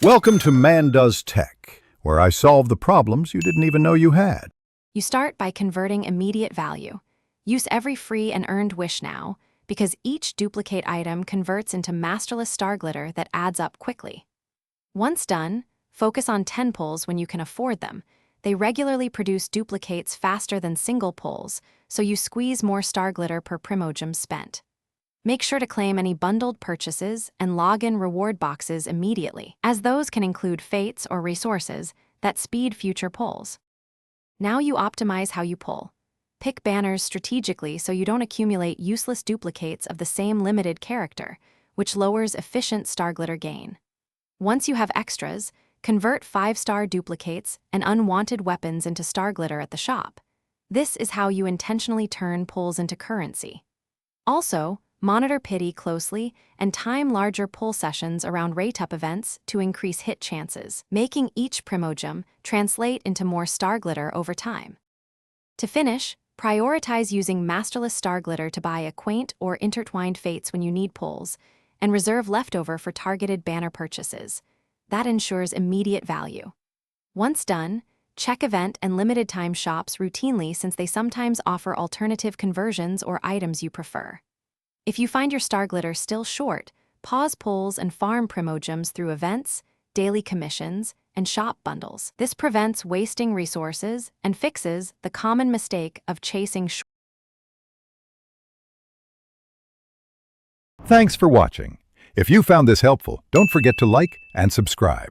Welcome to Man Does Tech, where I solve the problems you didn't even know you had. You start by converting immediate value. Use every free and earned wish now, because each duplicate item converts into Masterless Starglitter that adds up quickly. Once done, focus on 10 pulls when you can afford them. They regularly produce duplicates faster than single pulls, so you squeeze more Starglitter per primogem spent. Make sure to claim any bundled purchases and log in reward boxes immediately, as those can include fates or resources that speed future pulls. Now you optimize how you pull. Pick banners strategically so you don't accumulate useless duplicates of the same limited character, which lowers efficient Starglitter gain. Once you have extras, convert 5-star duplicates and unwanted weapons into Starglitter at the shop. This is how you intentionally turn pulls into currency. Also, monitor pity closely and time larger pull sessions around rate-up events to increase hit chances, making each primogem translate into more Starglitter over time. To finish, prioritize using Masterless Starglitter to buy a quaint or intertwined fates when you need pulls, and reserve leftover for targeted banner purchases. That ensures immediate value. Once done, check event and limited time shops routinely since they sometimes offer alternative conversions or items you prefer. If you find your Starglitter still short, pause pulls and farm primogems through events, daily commissions, and shop bundles. This prevents wasting resources and fixes the common mistake of chasing short. Thanks for watching. If you found this helpful, don't forget to like and subscribe.